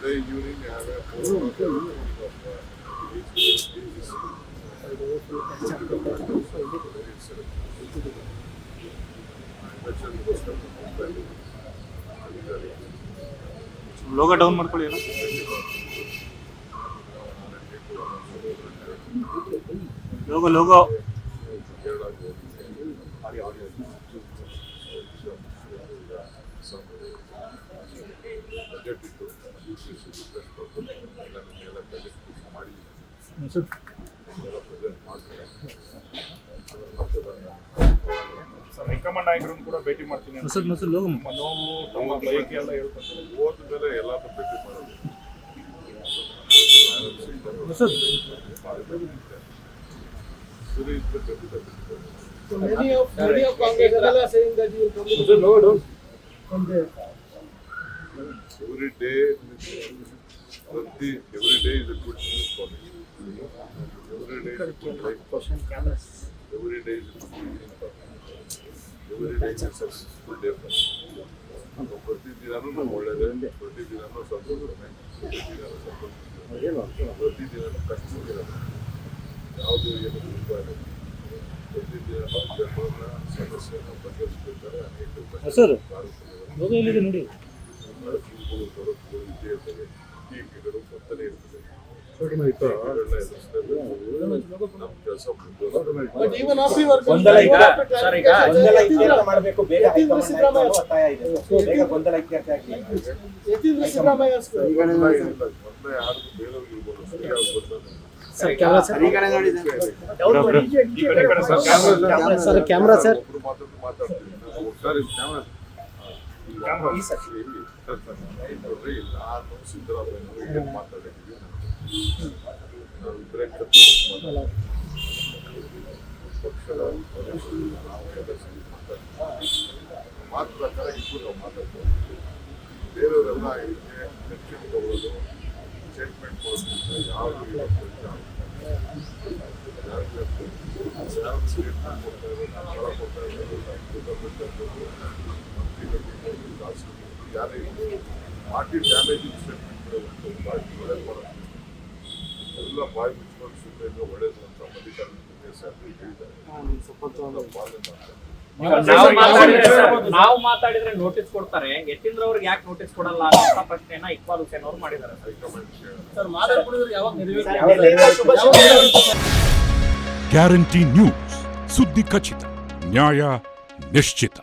Today evening I have a meeting of logo down ಮಾಡ್ಕೊಳ್ಳಿ ಏನೋ logo budget ಇತ್ತು ಮಾಡಿ ಹೈಕಮಾಂಡ್ ನಾಯಕರನ್ನು ಕೂಡ ಭೇಟಿ ಮಾಡ್ತೀನಿ ನೋವು ತಮ್ಮ ಬಯಕೆ ಎಲ್ಲ ಹೇಳ್ತಾರೆ. ಹೋದ ಮೇಲೆ ಎಲ್ಲಾದ್ರೂ ಭೇಟಿ ಮಾಡೋದು. So many of Congress people are saying that you will come to from there. Every day is a good news for me. Every day is a good life for me. Every day is a good evening for me. Every day is a successful day for me. ಪ್ರತಿದಿನನೂ ನಾವು ಒಳ್ಳೆಯದೇ, ಪ್ರತಿದಿನನೂ ಸಂತೋಷನೇ, ಪ್ರತಿದಿನನೂ ಕಷ್ಟವಿರೋದು, ಯಾವುದು ಏನು ತುಂಬ ಇಲ್ಲ. ಪ್ರತಿದಿನ ಜನರನ್ನ ಸಮಸ್ಯೆಯನ್ನು ಬಗೆಹರಿಸಬೇಕಾದ್ರೆ ಅನೇಕ ನೋಡಿ ತೊಡಕುಗಳು ಇದ್ದೇ ಇರ್ತವೆ, ಟೀಕೆಗಳು ಬರ್ತಲೇ ಇರ್ತದೆ. ನಮ್ಮ ಕೆಲಸ But even after you are ಗೊಂದಲ ಮಾಡಬೇಕು, ಬೇಗ ಒತ್ತಾಯ ಇದೆ, ಬೇಗ ಗೊಂದಲ ಇತ್ಯರ್ಥ ಆಗಲಿ. Siddaramaiah ಮೊದಲೇ ಯಾರಿಗೂ ಬೇರೆಯವ್ರಿಗೆ ಇರ್ಬೋದು, ಸರಿಯಾಗಿ ಬರ್ತಾರೆ. camera sir. ಒಬ್ರು ಮಾತಾಡ್ತೀವಿ ನಾವು ಸರ್ ನೋಡ್ರಿ, ನಾನು ಸಿದ್ದರಾಮಯ್ಯ ಮಾತಾಡಿದ್ದೀವಿ, ನಾವು ಇಬ್ಬರೇ ಪಕ್ಷದ ಮಾತು ಪ್ರಕಾರ ಇಬ್ಬರು ನಾವು ಮಾತಾಡ್ತೀವಿ. ಬೇರೆಯವರೆಲ್ಲ ಇದಕ್ಕೆ ಹೆಚ್ಚಿನ ತಗೊಳ್ಳೋದು, ಸ್ಟೇಟ್ಮೆಂಟ್ ಕೊಡೋದ್ರಿಂದ ಯಾವುದು ಸ್ಟೇಟ್ಮೆಂಟ್ ಕೊಡ್ತಾ ಇರೋದು, ಸ್ಥಳ ಕೊಡ್ತಾ ಇರೋದು, ಯಾರೇ ಪಾರ್ಟಿ ಡ್ಯಾಮೇಜಿಂಗ್ ಸ್ಟೇಟ್ಮೆಂಟ್ ಕೊಡೋದು, ಪಾರ್ಟಿ ಒಳ್ಳೇದು ಮಾಡೋದು ಎಲ್ಲ ಬಾಯಿ ಮುಚ್ಕೊಂಡು ಸುಮ್ಮನೆ ಒಳ್ಳೇದು ಅಂತ ಮಲ್ಲಿಕಾರ್ಜುನ ಹೇಳಿದ್ದಾರೆ. ಪಾಲನೆ ಮಾಡ್ತಾರೆ. ನಾವು ಮಾತಾಡಿದ್ರೆ ನೋಟಿಸ್ ಕೊಡ್ತಾರೆ, ಯತೀಂದ್ರ ಅವ್ರಿಗೆ ಯಾಕೆ ನೋಟಿಸ್ ಕೊಡಲ್ಲ ಅಂತ ಪ್ರಶ್ನೆಯನ್ನ ಇಕ್ಬಾಲ್ ಹುಸೇನ್ ಅವರು ಮಾಡಿದ್ದಾರೆ. ಗ್ಯಾರಂಟಿ ನ್ಯೂಸ್, ಸುದ್ದಿ ಖಚಿತ, ನ್ಯಾಯ ನಿಶ್ಚಿತ.